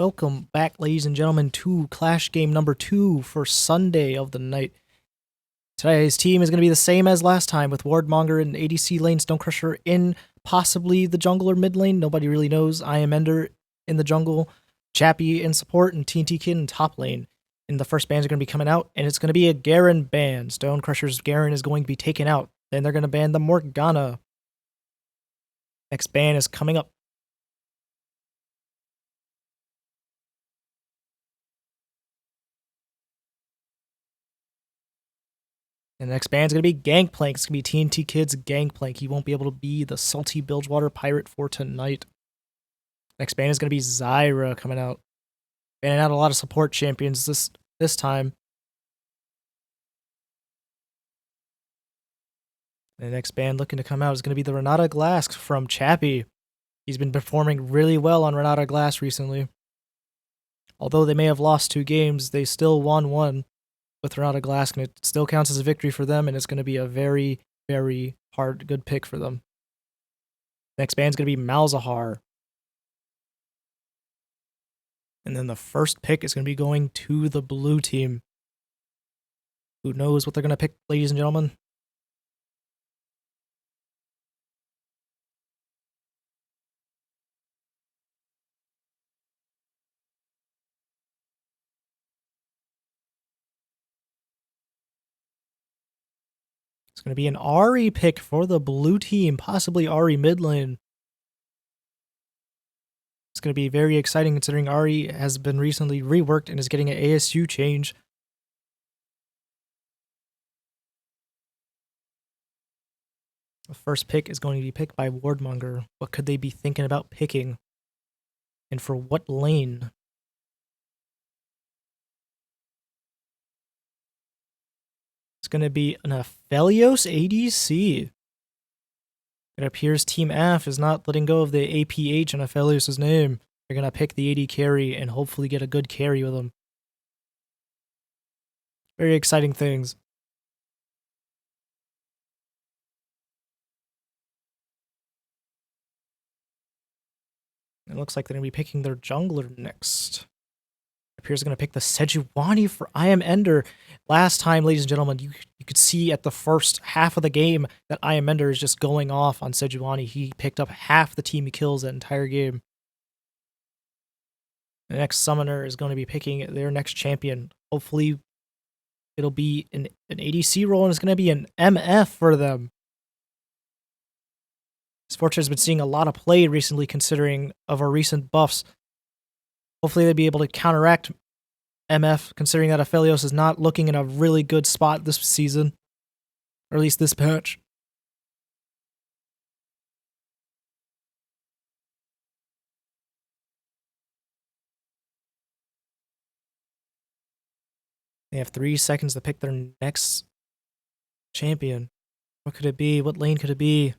Welcome back, ladies and gentlemen, to Clash Game number 2 for Sunday of the night. Today's team is going to be the same as last time, with Wardmonger and ADC lane, Stonecrusher in possibly the jungle or mid lane. Nobody really knows. I am Ender in the jungle, Chappie in support, and TNT Kid in top lane. And the first bans are going to be coming out, and it's going to be a Garen ban. Stonecrusher's Garen is going to be taken out. Then they're going to ban the Morgana. Next ban is coming up. And the next band's going to be Gangplank. It's going to be TNT Kid's Gangplank. He won't be able to be the salty Bilgewater pirate for tonight. Next band is going to be Zyra coming out. Banning out a lot of support champions this time. And the next band looking to come out is going to be the Renata Glass from Chappie. He's been performing really well on Renata Glass recently. Although they may have lost 2 games, they still won 1 with Renata Glass, and it still counts as a victory for them, and it's going to be a very, very good pick for them. Next band's going to be Malzahar. And then the first pick is going to be going to the blue team. Who knows what they're going to pick, ladies and gentlemen? It's going to be an Ahri pick for the blue team, possibly Ahri mid lane. It's going to be very exciting considering Ahri has been recently reworked and is getting an ASU change. The first pick is going to be picked by Wardmonger. What could they be thinking about picking? And for what lane? It's going to be an Aphelios ADC. It appears Team Af is not letting go of the APH in Aphelios' name. They're going to pick the AD carry and hopefully get a good carry with them. Very exciting things. It looks like they're going to be picking their jungler next. It appears they're going to pick the Sejuani for I Am Ender. Last time, ladies and gentlemen, you could see at the first half of the game that I Am Ender is just going off on Sejuani. He picked up half the team kills that entire game. The next summoner is going to be picking their next champion. Hopefully, it'll be an ADC role, and it's going to be an MF for them. Sportscasting has been seeing a lot of play recently considering of our recent buffs. Hopefully they'll be able to counteract MF, considering that Aphelios is not looking in a really good spot this season. Or at least this patch. They have 3 seconds to pick their next champion. What could it be? What lane could it be?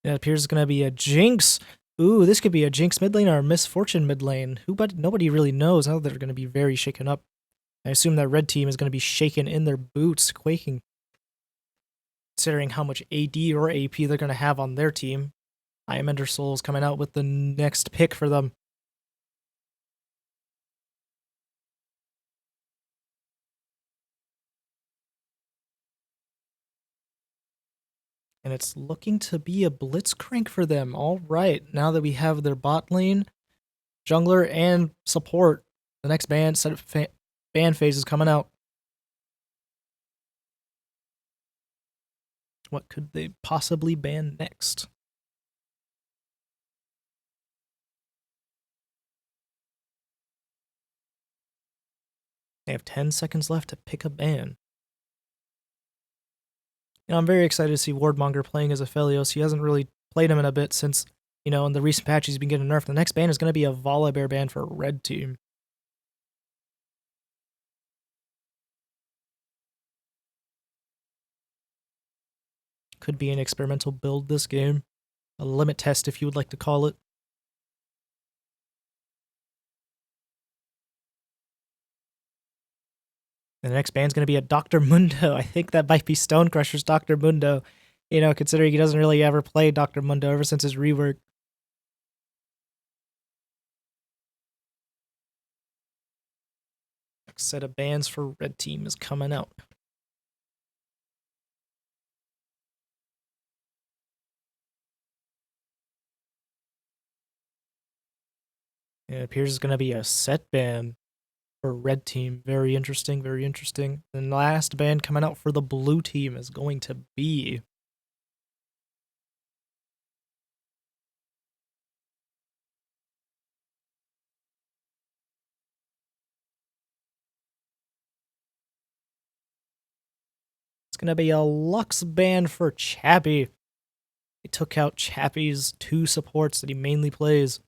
It appears it's going to be a Jinx. Ooh, this could be a Jinx mid lane or a Misfortune mid lane. But nobody really knows. Now they're going to be very shaken up. I assume that red team is going to be shaken in their boots, quaking. Considering how much AD or AP they're going to have on their team. I Am Ender Soul's coming out with the next pick for them. And it's looking to be a Blitzcrank for them. All right, now that we have their bot lane, jungler, and support, the next ban phase is coming out. What could they possibly ban next? They have 10 seconds left to pick a ban. I'm very excited to see Wardmonger playing as Aphelios. He hasn't really played him in a bit since, in the recent patch he's been getting nerfed. The next ban is going to be a Volibear ban for red team. Could be an experimental build this game. A limit test, if you would like to call it. And the next band's going to be a Dr. Mundo. I think that might be Stonecrusher's Dr. Mundo. Considering he doesn't really ever play Dr. Mundo ever since his rework. Next set of bans for red team is coming out. It appears it's going to be a set ban for red team. Very interesting, very interesting. And the last ban coming out for the blue team is going to be it's going to be a Lux ban for Chappie. They took out Chappie's 2 supports that he mainly plays.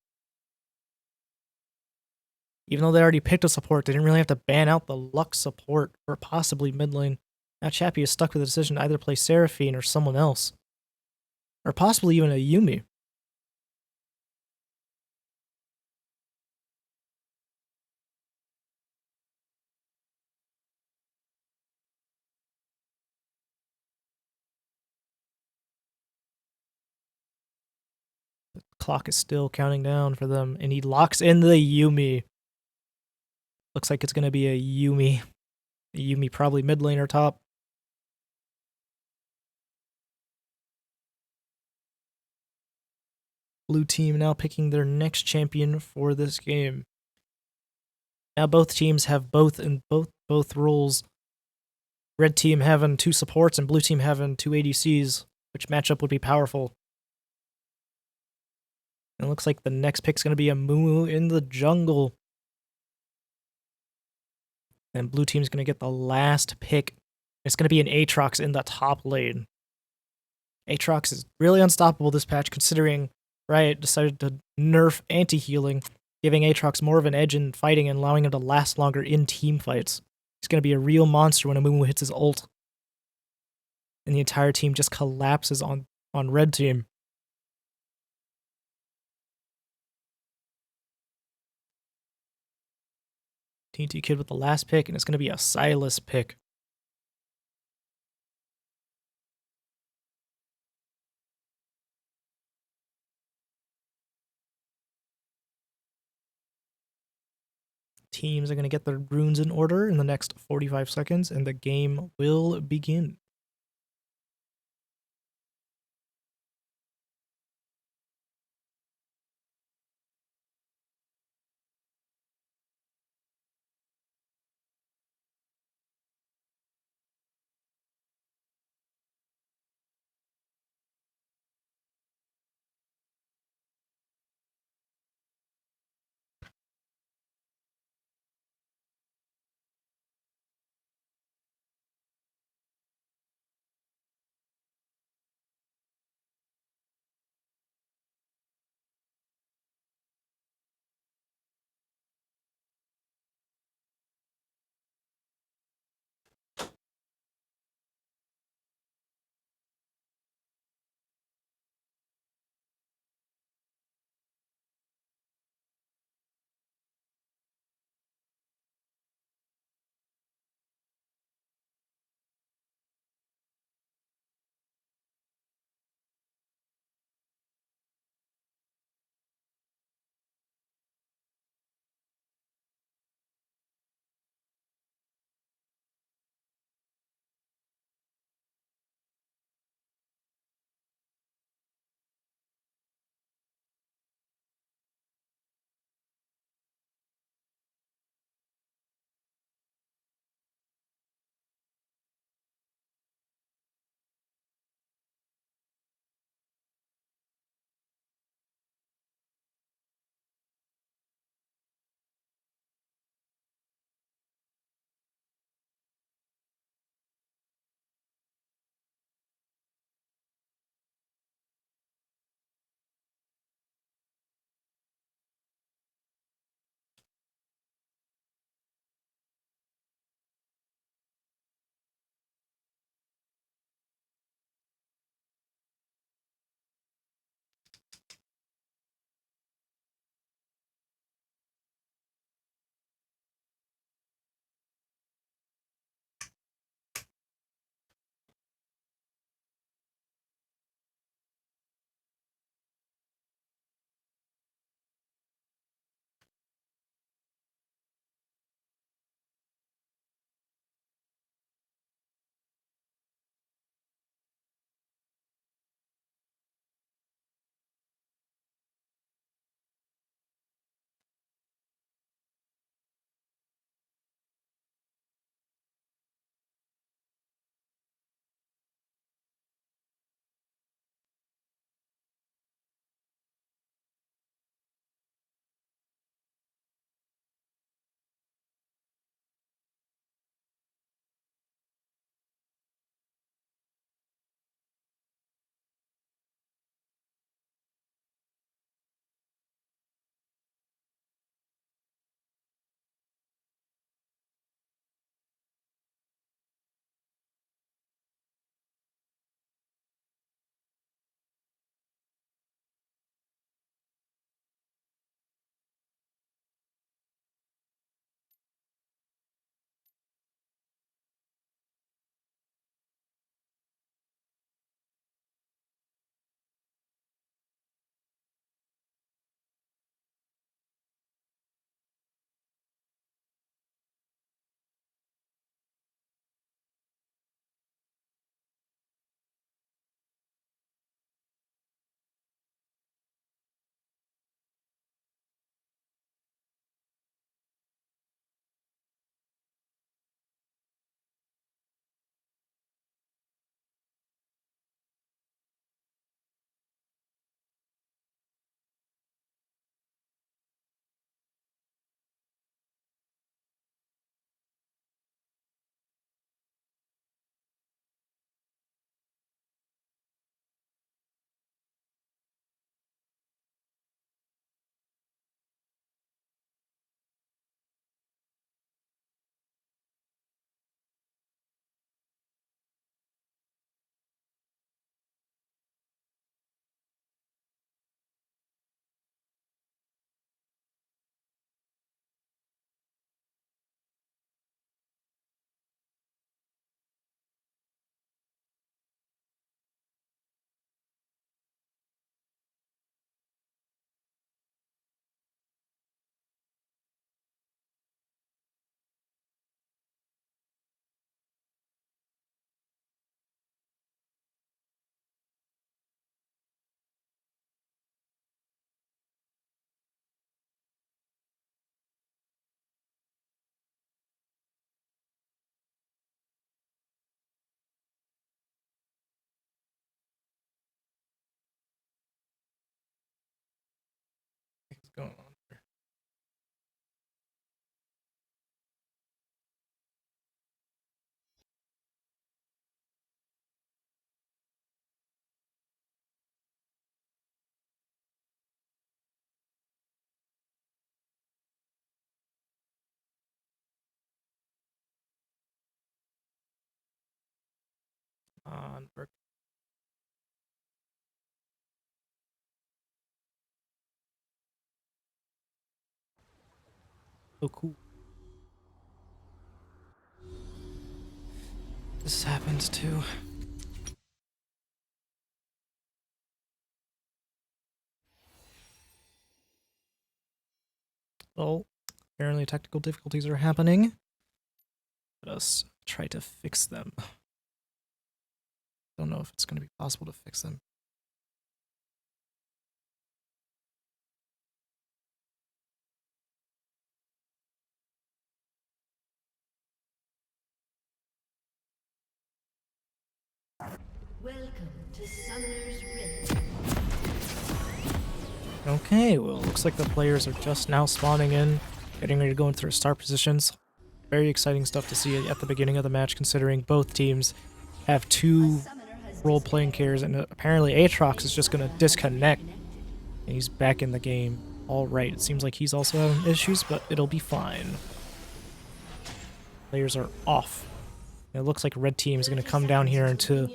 Even though they already picked a support, they didn't really have to ban out the Lux support or possibly mid lane. Now Chappie is stuck with the decision to either play Seraphine or someone else. Or possibly even a Yuumi. The clock is still counting down for them, and he locks in the Yuumi. Looks like it's going to be a Yuumi. A Yuumi probably mid lane or top. Blue team now picking their next champion for this game. Now both teams have both roles. Red team having 2 supports and blue team having 2 ADCs, which matchup would be powerful. And it looks like the next pick's going to be a Moo in the jungle. And blue team's going to get the last pick. It's going to be an Aatrox in the top lane. Aatrox is really unstoppable this patch, considering Riot decided to nerf anti-healing, giving Aatrox more of an edge in fighting and allowing him to last longer in team fights. He's going to be a real monster when Amumu hits his ult. And the entire team just collapses on red team. TNT Kid with the last pick, and it's going to be a Silas pick. Teams are going to get their runes in order in the next 45 seconds, and the game will begin. on. Oh, cool. This happens too. Well, apparently technical difficulties are happening. Let us try to fix them. Don't know if it's going to be possible to fix them. Welcome to Summoner's Rift. Okay, well, looks like the players are just now spawning in, getting ready to go into their start positions. Very exciting stuff to see at the beginning of the match, considering both teams have two role-playing characters, and apparently Aatrox is just going to disconnect, and he's back in the game. Alright, it seems like he's also having issues, but it'll be fine. Players are off. It looks like red team is going to come down here into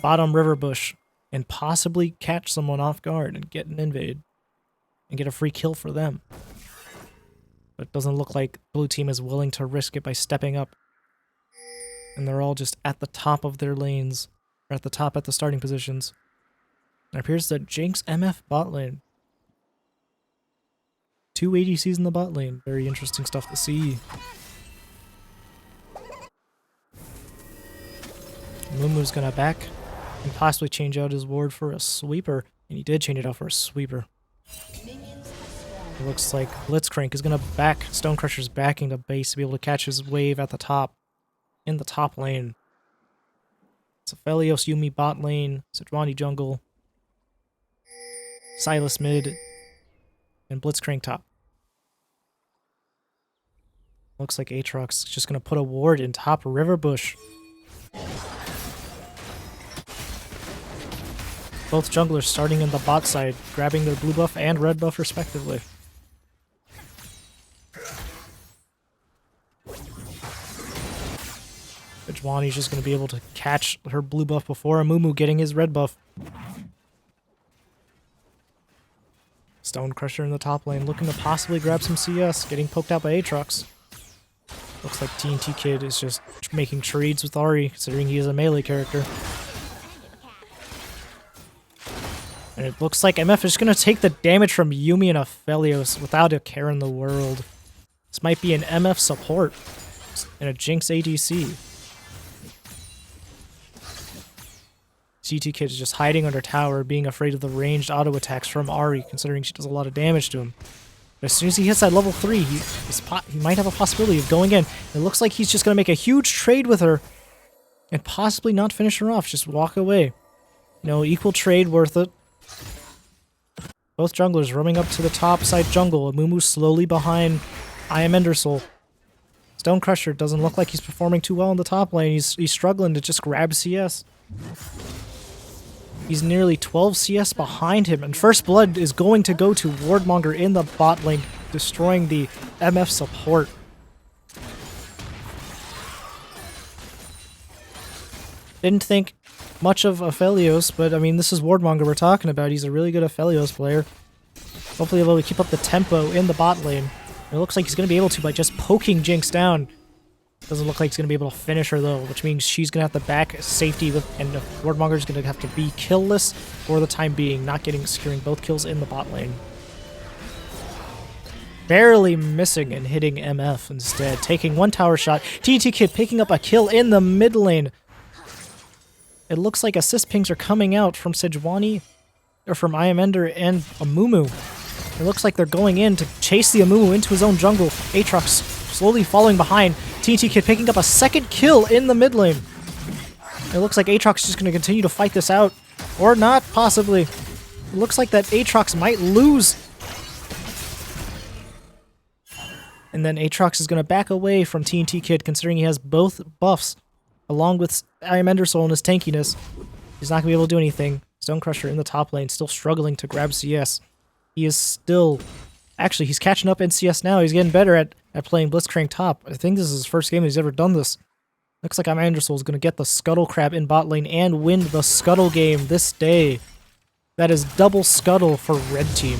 bottom river bush and possibly catch someone off guard and get an invade and get a free kill for them. But it doesn't look like blue team is willing to risk it by stepping up. And they're all just at the top of their lanes, or at the top at the starting positions. It appears that Jinx MF bot lane. 2 ADCs in the bot lane. Very interesting stuff to see. Mumu's gonna back and possibly change out his ward for a sweeper. And he did change it out for a sweeper. It looks like Blitzcrank is gonna back. Stonecrusher's backing the base to be able to catch his wave at the top. In the top lane. It's Aphelios Yumi bot lane, Sejuani jungle, Silas mid, and Blitzcrank top. Looks like Aatrox is just gonna put a ward in top river bush. Both junglers starting in the bot side, grabbing their blue buff and red buff respectively. Sejuani's just going to be able to catch her blue buff before Amumu getting his red buff. Stonecrusher in the top lane looking to possibly grab some CS, getting poked out by Aatrox. Looks like TNT Kid is just making trades with Ahri, considering he is a melee character. And it looks like MF is going to take the damage from Yumi and Aphelios without a care in the world. This might be an MF support and a Jinx ADC. CT Kid is just hiding under tower, being afraid of the ranged auto attacks from Ahri, considering she does a lot of damage to him. But as soon as he hits that level 3, he might have a possibility of going in. It looks like he's just going to make a huge trade with her and possibly not finish her off, just walk away. You know, equal trade, worth it. Both junglers roaming up to the top side jungle. Amumu slowly behind I Am Endersoul. Stonecrusher doesn't look like he's performing too well in the top lane. He's struggling to just grab CS. He's nearly 12 CS behind him, and First Blood is going to go to Wardmonger in the bot lane, destroying the MF support. Didn't think much of Aphelios, but I mean, this is Wardmonger we're talking about. He's a really good Aphelios player. Hopefully he'll be able to keep up the tempo in the bot lane. It looks like he's going to be able to by just poking Jinx down. Doesn't look like he's going to be able to finish her though, which means she's going to have to back safety with, and Wardmonger's going to have to be killless for the time being, not securing both kills in the bot lane. Barely missing and hitting MF instead, taking one tower shot. TNT Kid picking up a kill in the mid lane. It looks like assist pings are coming out from Sejuani, or from I Am Ender and Amumu. It looks like they're going in to chase the Amumu into his own jungle. Aatrox slowly falling behind. TNT Kid picking up a second kill in the mid lane. It looks like Aatrox is just going to continue to fight this out. Or not, possibly. It looks like that Aatrox might lose. And then Aatrox is going to back away from TNT Kid, considering he has both buffs, along with I Am Endersoul and his tankiness. He's not going to be able to do anything. Stonecrusher in the top lane, still struggling to grab CS. He is still... Actually, he's catching up in CS now. He's getting better at playing Blitzcrank top. I think this is his first game he's ever done this. Looks like Andersol is going to get the Scuttle Crab in bot lane and win the Scuttle game this day. That is double Scuttle for red team.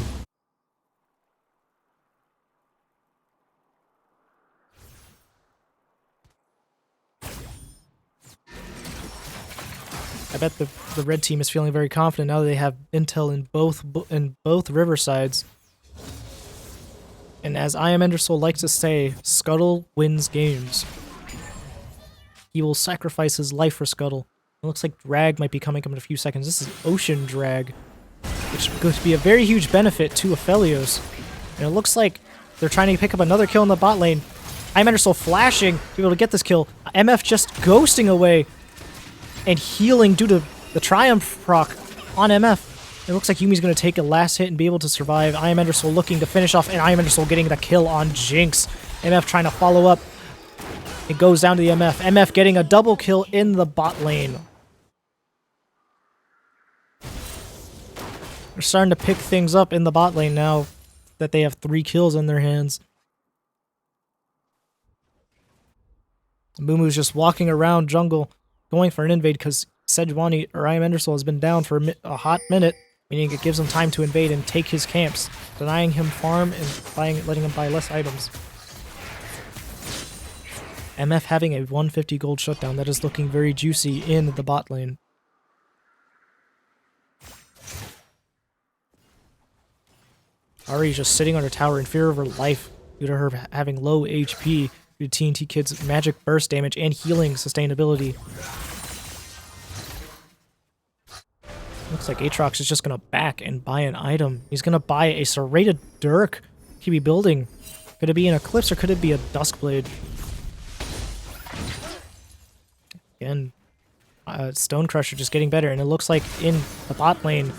I bet the red team is feeling very confident now that they have intel in both riversides. And as I Am Endersoul likes to say, Scuttle wins games. He will sacrifice his life for Scuttle. It looks like Drag might be coming up in a few seconds. This is Ocean Drag, which is going to be a very huge benefit to Aphelios. And it looks like they're trying to pick up another kill in the bot lane. I Am Endersoul flashing to be able to get this kill. MF just ghosting away and healing due to the Triumph proc on MF. It looks like Yumi's going to take a last hit and be able to survive. I Am Endersoul looking to finish off, and I Am Endersoul getting the kill on Jinx. MF trying to follow up. It goes down to the MF. MF getting a double kill in the bot lane. They're starting to pick things up in the bot lane now that they have 3 kills in their hands. Mumu's just walking around jungle, going for an invade because Sejuani or I Am Endersoul has been down for a hot minute, meaning it gives him time to invade and take his camps, denying him farm and letting him buy less items. MF having a 150 gold shutdown that is looking very juicy in the bot lane. Ari's just sitting on her tower in fear of her life due to her having low HP due to TNT Kid's magic burst damage and healing sustainability. Looks like Aatrox is just going to back and buy an item. He's going to buy a serrated Dirk. Could be building. Could it be an Eclipse or could it be a Duskblade? Again, Stone Crusher just getting better, and it looks like in the bot lane,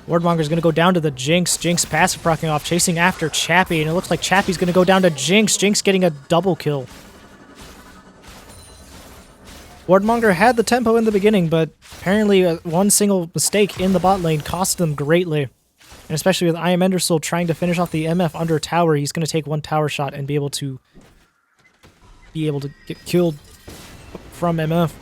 Wardmonger is going to go down to the Jinx. Jinx passive proccing off, chasing after Chappie, and it looks like Chappie's going to go down to Jinx. Jinx getting a double kill. Wardmonger had the tempo in the beginning, but apparently one single mistake in the bot lane cost them greatly. And especially with I Am Endersoul trying to finish off the MF under a tower, he's going to take one tower shot and be able to get killed from MF,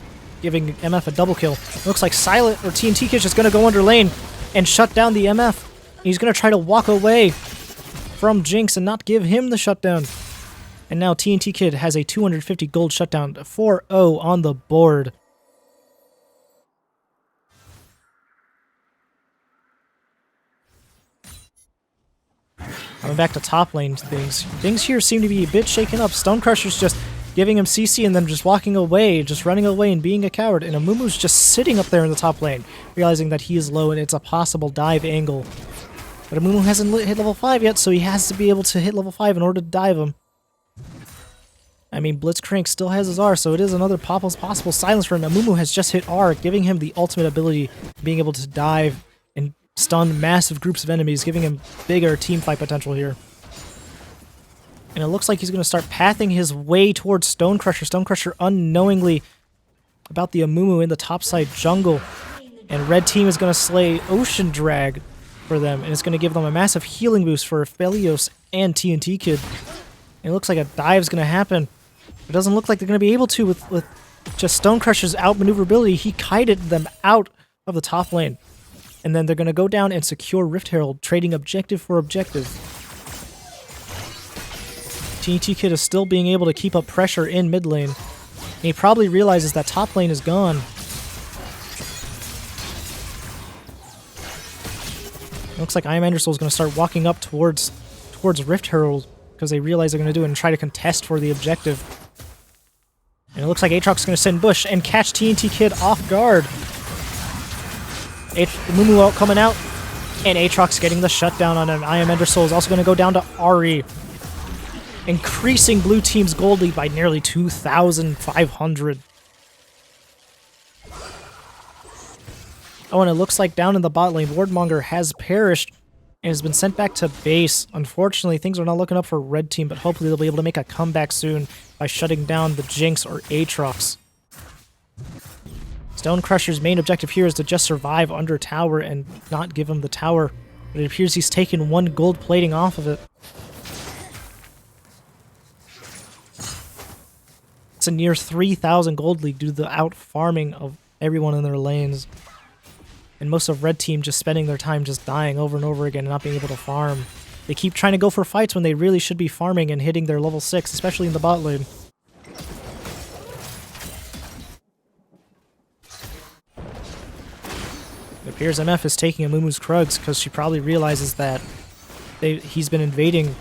giving MF a double kill. Looks like Silent or TNT Kid is going to go under lane and shut down the MF. He's going to try to walk away from Jinx and not give him the shutdown. And now TNT Kid has a 250 gold shutdown, 4-0 on the board. Coming back to top lane things. Things here seem to be a bit shaken up. Stonecrusher's just giving him CC and then just walking away, just running away and being a coward. And Amumu's just sitting up there in the top lane, realizing that he is low and it's a possible dive angle. But Amumu hasn't hit level 5 yet, so he has to be able to hit level 5 in order to dive him. I mean, Blitzcrank still has his R, so it is another possible silence for him. Amumu has just hit R, giving him the ultimate ability, being able to dive and stun massive groups of enemies, giving him bigger teamfight potential here. And it looks like he's going to start pathing his way towards Stonecrusher. Stonecrusher unknowingly about the Amumu in the topside jungle. And red team is going to slay Ocean Drag for them, and it's going to give them a massive healing boost for Aphelios and TNT Kid. And it looks like a dive is going to happen. It doesn't look like they're going to be able to with just Stonecrusher's outmaneuverability. He kited them out of the top lane. And then they're going to go down and secure Rift Herald, trading objective for objective. TNT Kid is still being able to keep up pressure in mid lane. And he probably realizes that top lane is gone. Looks like I Am Endersoul is going to start walking up towards Rift Herald because they realize they're going to do it and try to contest for the objective. And it looks like Aatrox is going to send Bush and catch TNT Kid off guard. Mumu coming out, and Aatrox getting the shutdown on him. I Am Endersoul is also going to go down to Ari, increasing blue team's gold lead by nearly 2,500. Oh, and it looks like down in the bot lane, Wardmonger has perished and has been sent back to base. Unfortunately, things are not looking up for red team, but hopefully they'll be able to make a comeback soon by shutting down the Jinx or Aatrox. Stonecrusher's main objective here is to just survive under tower and not give him the tower, but it appears he's taken one gold plating off of it. It's a near 3,000 gold lead due to the out-farming of everyone in their lanes. And most of red team just spending their time just dying over and over again and not being able to farm. They keep trying to go for fights when they really should be farming and hitting their level 6, especially in the bot lane. It appears MF is taking Amumu's Krugs because she probably realizes that he's been invading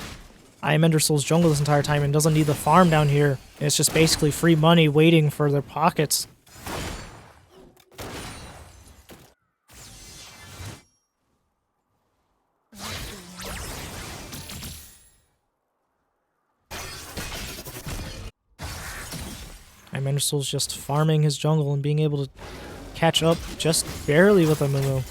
Endersoul's jungle this entire time and doesn't need the farm down here. And it's just basically free money waiting for their pockets. Endersoul's just farming his jungle and being able to catch up just barely with Amumu.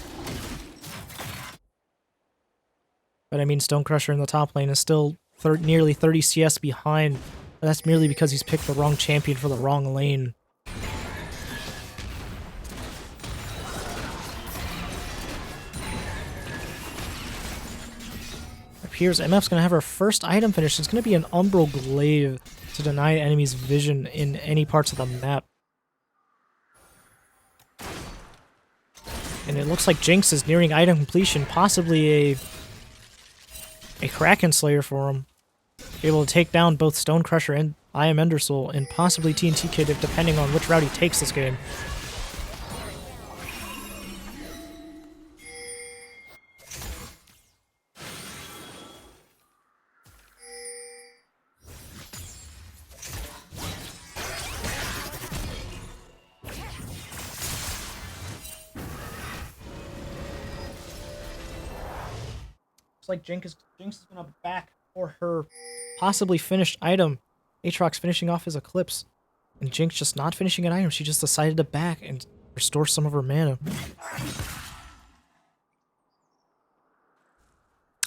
But I mean, Stonecrusher in the top lane is still nearly 30 CS behind. But that's merely because he's picked the wrong champion for the wrong lane. It appears MF's going to have her first item finish. It's going to be an Umbral Glaive to deny enemies vision in any parts of the map. And it looks like Jinx is nearing item completion, possibly a Kraken Slayer for him. Able to take down both Stonecrusher and Endersoul, and possibly TNT Kid, if depending on which route he takes this game. Looks like Jinx is gonna back for her possibly finished item. Aatrox finishing off his Eclipse. And Jinx just not finishing an item. She just decided to back and restore some of her mana.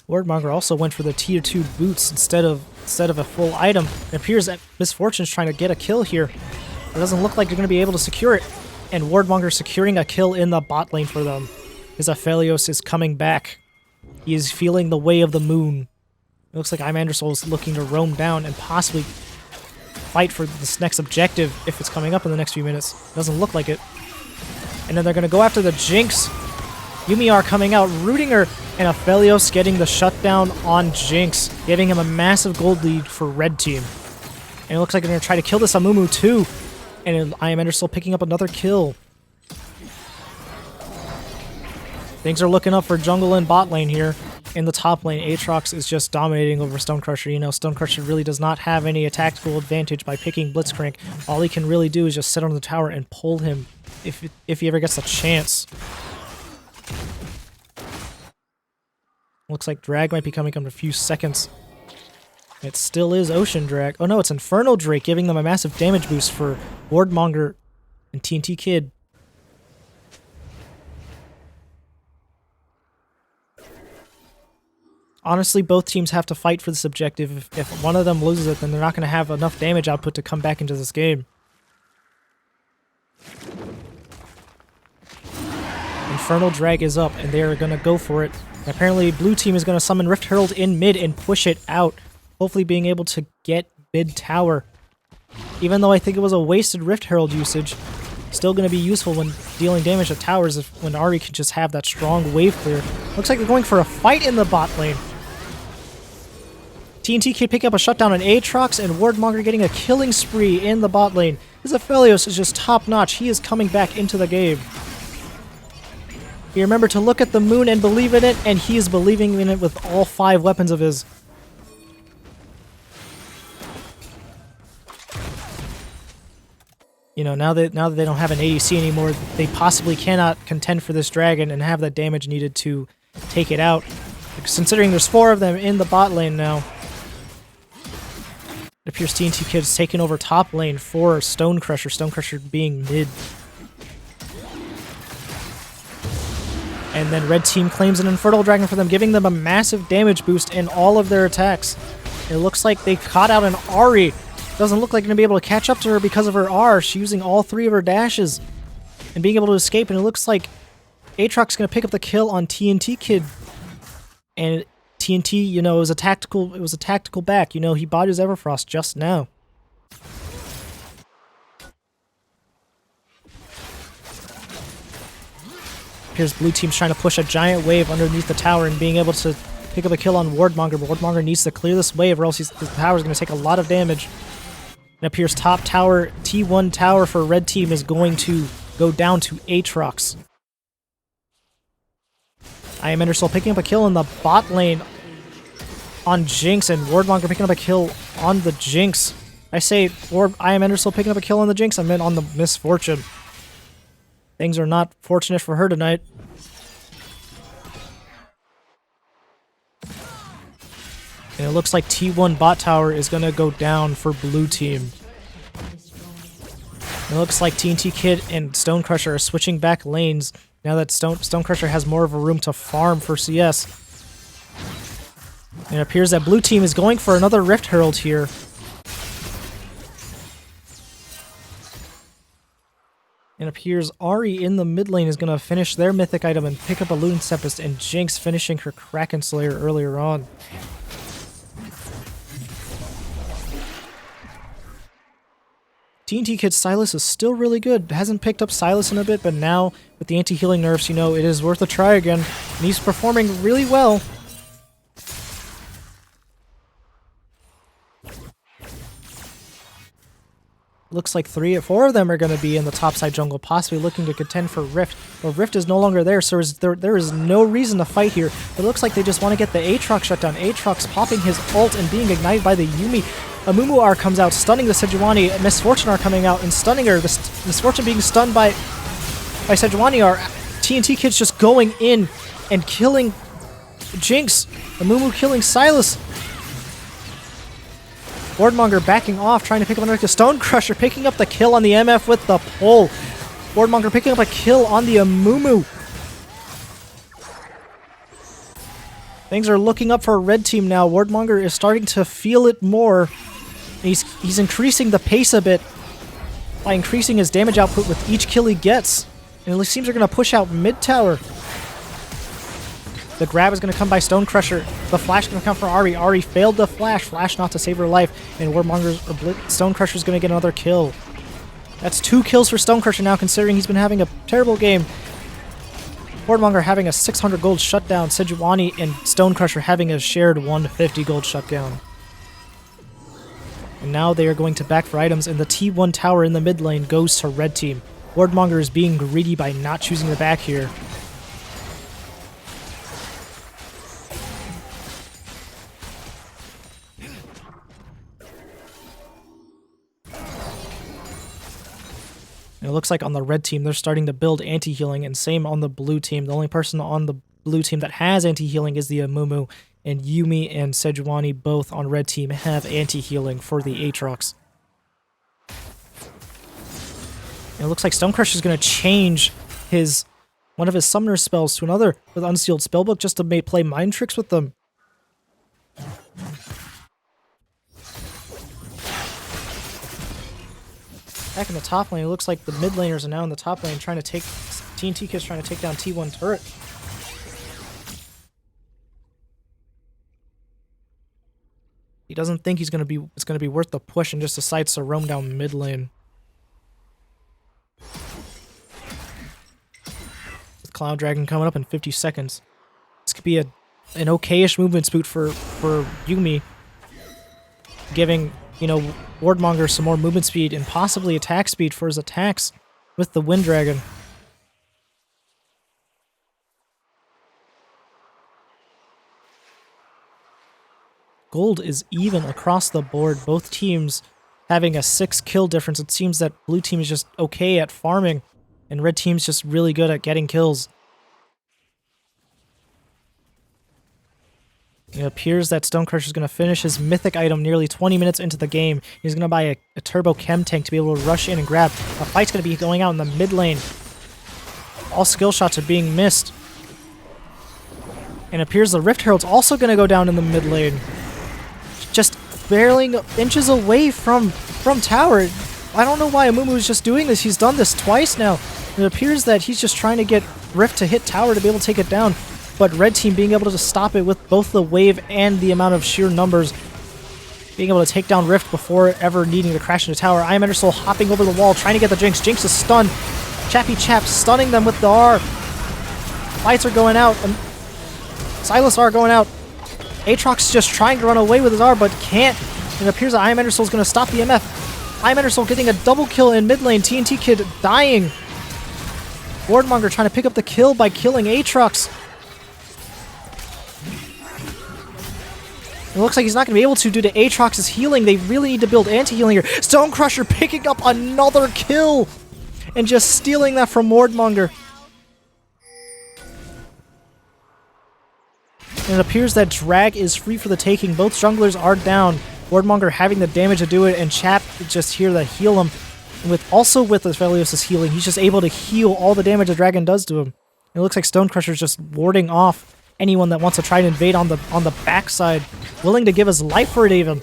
Wardmonger also went for the tier 2 boots instead of a full item. It appears that Misfortune's trying to get a kill here. It doesn't look like they're going to be able to secure it. And Wardmonger securing a kill in the bot lane for them. His Aphelios is coming back. He is feeling the way of the moon. It looks like Endersoul is looking to roam down and possibly fight for this next objective if it's coming up in the next few minutes. Doesn't look like it. And then they're going to go after the Jinx. Yumiar coming out, rooting her, and Aphelios getting the shutdown on Jinx, giving him a massive gold lead for red team. And it looks like they're going to try to kill this Amumu too. And Endersoul picking up another kill. Things are looking up for jungle and bot lane here. In the top lane, Aatrox is just dominating over Stonecrusher. You know, Stonecrusher really does not have any tactical advantage by picking Blitzcrank. All he can really do is just sit on the tower and pull him if he ever gets a chance. Looks like Drag might be coming up in a few seconds. It still is Ocean Drag. Oh no, it's Infernal Drake giving them a massive damage boost for Wardmonger and TNT Kid. Honestly, both teams have to fight for this objective. If one of them loses it, then they're not going to have enough damage output to come back into this game. Infernal Drag is up, and they are going to go for it. And apparently, blue team is going to summon Rift Herald in mid and push it out, hopefully being able to get mid tower. Even though I think it was a wasted Rift Herald usage, still going to be useful when dealing damage to towers when Ahri can just have that strong wave clear. Looks like they're going for a fight in the bot lane. TNT Kid picking up a shutdown on Aatrox, and Wardmonger getting a killing spree in the bot lane. His Aphelios is just top-notch. He is coming back into the game. He remembered to look at the moon and believe in it, and he is believing in it with all 5 weapons of his. You know, now that they don't have an ADC anymore, they possibly cannot contend for this dragon and have that damage needed to take it out. Considering there's 4 of them in the bot lane now. It appears TNT Kid's taken over top lane for Stonecrusher, Stonecrusher being mid. And then red team claims an Infernal Dragon for them, giving them a massive damage boost in all of their attacks. It looks like they caught out an Ahri. Doesn't look like they're going to be able to catch up to her because of her R. She's using all 3 of her dashes and being able to escape. And it looks like Aatrox is going to pick up the kill on TNT Kid. And TNT, you know, it was a tactical back. You know, he bought his Everfrost just now. appears blue team's trying to push a giant wave underneath the tower and being able to pick up a kill on Wardmonger. But Wardmonger needs to clear this wave or else his tower is going to take a lot of damage. It appears top tower, T1 tower for red team is going to go down to Aatrox. I am Endersoul picking up a kill in the bot lane on Jinx, and Wardmonger picking up a kill on the Jinx. I say I am Endersoul picking up a kill on the Jinx, I meant on the Misfortune. Things are not fortunate for her tonight. And it looks like T1 bot tower is going to go down for blue team. It looks like TNT Kid and Stonecrusher are switching back lanes now that Stonecrusher has more of a room to farm for CS. And it appears that blue team is going for another Rift Herald here. It appears Ahri in the mid lane is going to finish their mythic item and pick up a Loon Tempest, and Jinx finishing her Kraken Slayer earlier on. TNT Kid's Sylas is still really good. Hasn't picked up Sylas in a bit, but now with the anti-healing nerfs, you know, it is worth a try again. And he's performing really well. Looks like 3 or 4 of them are going to be in the topside jungle, possibly looking to contend for Rift. But Rift is no longer there, so there is no reason to fight here. It looks like they just want to get the Aatrox shut down. Aatrox popping his ult and being ignited by the Yuumi. A Mumu R comes out, stunning the Sejuani. Misfortune R coming out and stunning her. Misfortune being stunned by Sejuani R. TNT Kid's just going in and killing Jinx. A Mumu killing Sylas. Wardmonger backing off, trying to pick up another Stonecrusher, picking up the kill on the MF with the pull. Wardmonger picking up a kill on the Amumu. Things are looking up for red team now. Wardmonger is starting to feel it more. He's increasing the pace a bit by increasing his damage output with each kill he gets. And it seems they're going to push out mid tower. The grab is going to come by Stonecrusher. The flash is going to come for Ahri. Ahri failed the flash. Flash not to save her life. And Stonecrusher is going to get another kill. That's 2 kills for Stonecrusher now, considering he's been having a terrible game. Wardmonger having a 600 gold shutdown. Sejuani and Stonecrusher having a shared 150 gold shutdown. And now they are going to back for items, and the T1 tower in the mid lane goes to red team. Wardmonger is being greedy by not choosing the back here. And it looks like on the red team, they're starting to build anti-healing, and same on the blue team. The only person on the blue team that has anti-healing is the Amumu, and Yuumi and Sejuani both on red team have anti-healing for the Aatrox. And it looks like Stonecrusher is going to change one of his summoner spells to another with Unsealed Spellbook just to play mind tricks with them. Back in the top lane, it looks like the mid laners are now in the top lane trying to take TNT Kid's trying to take down T1 turret. He doesn't think it's gonna be worth the push and just decides to roam down mid lane. With Cloud Dragon coming up in 50 seconds. This could be an okayish movement spoot for Yuumi, giving, you know, Wardmonger some more movement speed and possibly attack speed for his attacks with the Wind Dragon. Gold is even across the board. Both teams having a 6 kill difference. It seems that blue team is just okay at farming, and red team's just really good at getting kills. It appears that Stonecrusher is going to finish his mythic item nearly 20 minutes into the game. He's going to buy a turbo chem tank to be able to rush in and grab. A fight's going to be going out in the mid lane. All skill shots are being missed. And it appears the Rift Herald's also going to go down in the mid lane. Just barely inches away from tower. I don't know why Amumu is just doing this. He's done this twice now. It appears that he's just trying to get Rift to hit tower to be able to take it down. But red team being able to stop it with both the wave and the amount of sheer numbers, being able to take down Rift before ever needing to crash into tower. I am Endersoul hopping over the wall, trying to get the Jinx. Jinx is stunned. Chappy Chap stunning them with the R. Lights are going out. And Silas are going out. Aatrox just trying to run away with his R, but can't. It appears that I Am Endersoul is going to stop the MF. I Am Endersoul getting a double kill in mid lane. TNT Kid dying. Wardmonger trying to pick up the kill by killing Aatrox. It looks like he's not going to be able to due to Aatrox's healing. They really need to build anti-healing here. Stonecrusher picking up another kill and just stealing that from Wardmonger. And it appears that Drag is free for the taking. Both junglers are down. Wardmonger having the damage to do it, and Chap just here to heal him. And with Aphelios' healing, he's just able to heal all the damage the dragon does to him. It looks like Stonecrusher's just warding off anyone that wants to try and invade on the backside, willing to give his life for it even.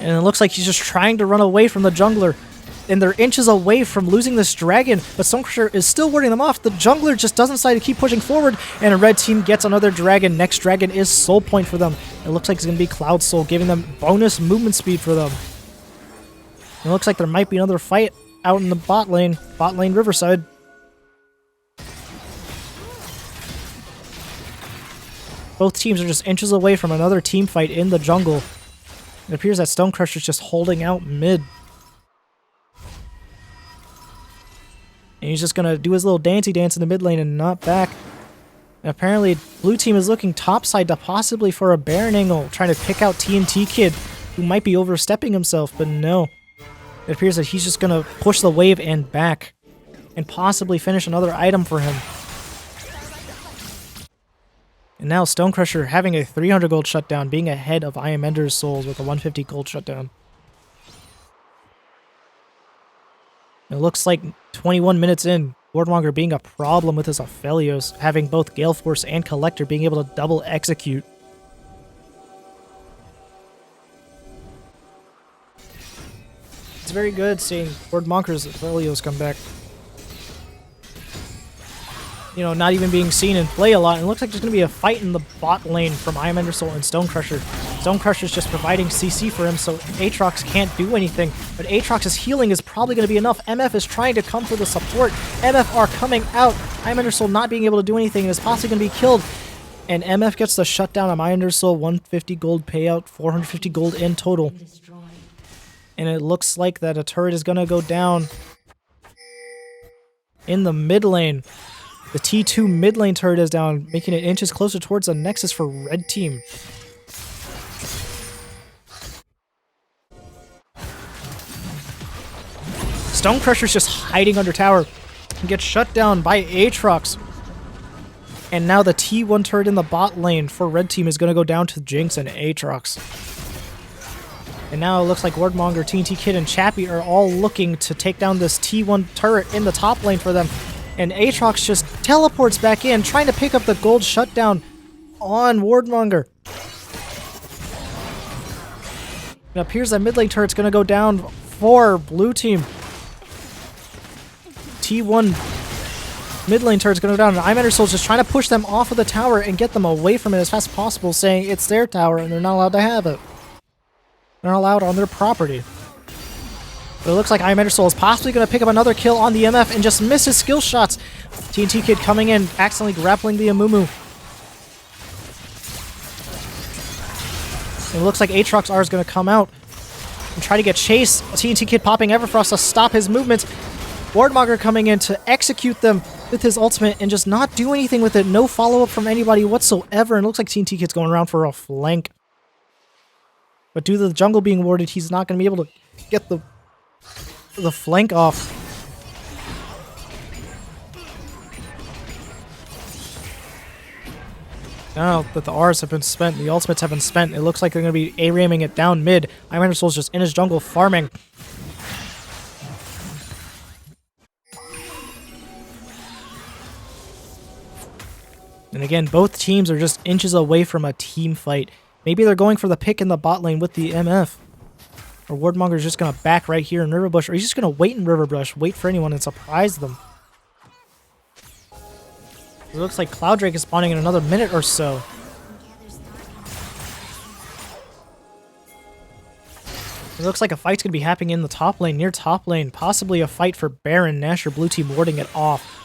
And it looks like he's just trying to run away from the jungler. And they're inches away from losing this dragon, but Stonecrusher is still warding them off. The jungler just doesn't decide to keep pushing forward, and a red team gets another dragon. Next dragon is Soul Point for them. It looks like it's going to be Cloud Soul, giving them bonus movement speed for them. It looks like there might be another fight out in the bot lane Riverside. Both teams are just inches away from another team fight in the jungle. It appears that Stonecrusher's just holding out mid. And he's just going to do his little dancey dance in the mid lane and not back. And apparently, blue team is looking topside to possibly for a Baron angle, trying to pick out TNT Kid, who might be overstepping himself, but no. It appears that he's just going to push the wave and back, and possibly finish another item for him. And now Stonecrusher having a 300 gold shutdown, being ahead of I Am Endersoul with a 150 gold shutdown. It looks like 21 minutes in, Wardmonger being a problem with his Aphelios, having both Gale Force and Collector being able to double execute. It's very good seeing Wardmonger's Aphelios come back. You know, not even being seen in play a lot. And it looks like there's going to be a fight in the bot lane from I Am Endersoul and Stonecrusher. Stonecrusher's just providing CC for him, so Aatrox can't do anything. But Aatrox's healing is probably going to be enough. MF is trying to come for the support. MF are coming out. I Am Endersoul not being able to do anything and is possibly going to be killed. And MF gets the shutdown on I Am Endersoul, 150 gold payout, 450 gold in total. And it looks like that a turret is going to go down in the mid lane. The T2 mid lane turret is down, making it inches closer towards the Nexus for red team. Stonecrusher's just hiding under tower and gets shut down by Aatrox. And now the T1 turret in the bot lane for red team is going to go down to Jinx and Aatrox. And now it looks like Wardmonger, TNT Kid, and Chappie are all looking to take down this T1 turret in the top lane for them. And Aatrox just teleports back in, trying to pick up the gold shutdown on Wardmonger. It appears that mid lane turret's going to go down for blue team. T1 mid lane turret's going to go down, and I Am Endersoul's just trying to push them off of the tower and get them away from it as fast as possible, saying it's their tower and they're not allowed to have it. They're not allowed on their property. But it looks like I Am Endersoul is possibly going to pick up another kill on the MF and just miss his skill shots. TNT Kid coming in, accidentally grappling the Amumu. It looks like Aatrox R is going to come out and try to get chase. TNT Kid popping Everfrost to stop his movements. Wardmonger coming in to execute them with his ultimate and just not do anything with it. No follow-up from anybody whatsoever. And it looks like TNT Kid's going around for a flank. But due to the jungle being warded, he's not going to be able to get the flank off. Now that the R's have been spent, the ultimates have been spent, it looks like they're going to be A-ramming it down mid. I Am Endersoul's just in his jungle farming. And again, both teams are just inches away from a team fight. Maybe they're going for the pick in the bot lane with the MF. Or Wardmonger's just going to back right here in Riverbush, or he's just going to wait in Riverbush, wait for anyone and surprise them. It looks like Cloud Drake is spawning in another minute or so. It looks like a fight's going to be happening in the top lane, near top lane. Possibly a fight for Baron. Nasher blue team warding it off.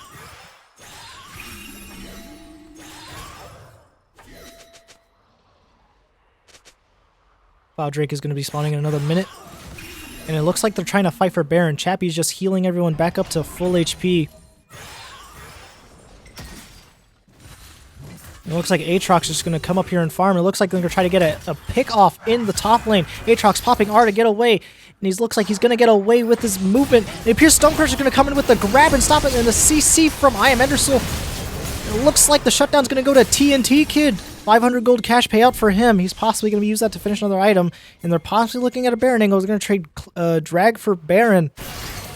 Cloud Drake is going to be spawning in another minute. And it looks like they're trying to fight for Baron. Chappie's just healing everyone back up to full HP. It looks like Aatrox is just going to come up here and farm. It looks like they're going to try to get a pick off in the top lane. Aatrox popping R to get away. And he looks like he's going to get away with his movement. It appears Stonecrusher is going to come in with the grab and stop it. And the CC from I Am Endersoul. It looks like the shutdown's going to go to TNT Kid. 500 gold cash payout for him. He's possibly going to use that to finish another item. And they're possibly looking at a Baron angle. They're going to trade Drag for Baron,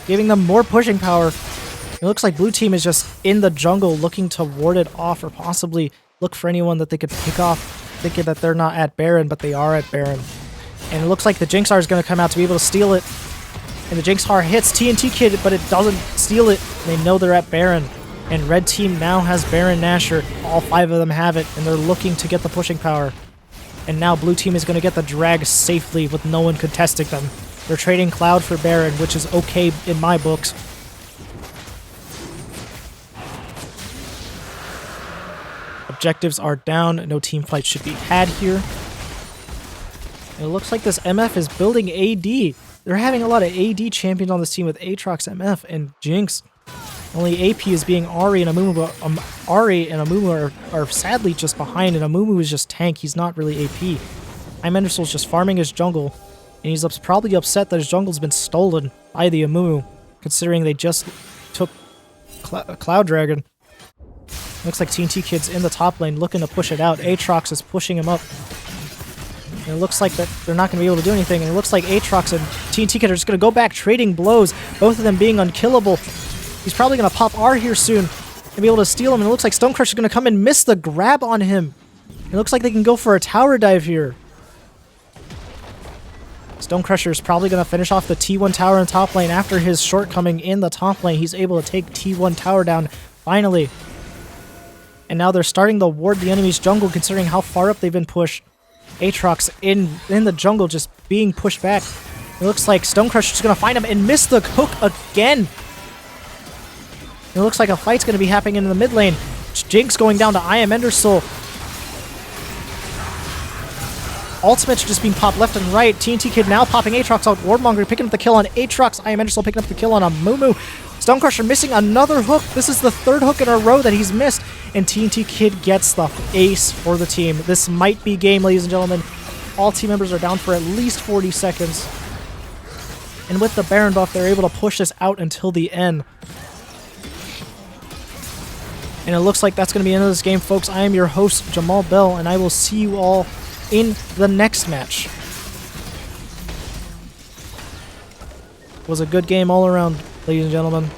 giving them more pushing power. It looks like blue team is just in the jungle looking to ward it off or possibly look for anyone that they could pick off, thinking that they're not at Baron, but they are at Baron. And it looks like the Jinxar is going to come out to be able to steal it. And the Jinxar hits TNT Kid, but it doesn't steal it. They know they're at Baron. And red team now has Baron Nashor. All 5 of them have it, and they're looking to get the pushing power. And now blue team is going to get the drag safely with no one contesting them. They're trading Cloud for Baron, which is okay in my books. Objectives are down. No team fight should be had here. And it looks like this MF is building AD. They're having a lot of AD champions on this team with Aatrox, MF, and Jinx. Only AP is being Ahri and Amumu, but Ahri and Amumu are sadly just behind, and Amumu is just tank. He's not really AP. I'm Endersoul's just farming his jungle, and he's probably upset that his jungle's been stolen by the Amumu, considering they just took Cloud Dragon. Looks like TNT Kid's in the top lane looking to push it out. Aatrox is pushing him up. And it looks like that they're not going to be able to do anything, and it looks like Aatrox and TNT Kid are just going to go back trading blows, both of them being unkillable. He's probably going to pop R here soon and be able to steal him. And it looks like Stonecrusher is going to come and miss the grab on him. It looks like they can go for a tower dive here. Stonecrusher is probably going to finish off the T1 tower in top lane after his shortcoming in the top lane. He's able to take T1 tower down finally. And now they're starting to ward the enemy's jungle considering how far up they've been pushed. Aatrox in the jungle just being pushed back. It looks like Stonecrusher is going to find him and miss the hook again. It looks like a fight's going to be happening in the mid lane. Jinx going down to I Am Endersoul. Ultimates are just being popped left and right. TNT Kid now popping Aatrox out. Wardmonger picking up the kill on Aatrox. I Am Endersoul picking up the kill on Amumu. Stonecrusher missing another hook. This is the 3rd hook in a row that he's missed. And TNT Kid gets the ace for the team. This might be game, ladies and gentlemen. All team members are down for at least 40 seconds. And with the Baron buff, they're able to push this out until the end. And it looks like that's going to be the end of this game, folks. I am your host, Jamal Bell, and I will see you all in the next match. It was a good game all around, ladies and gentlemen.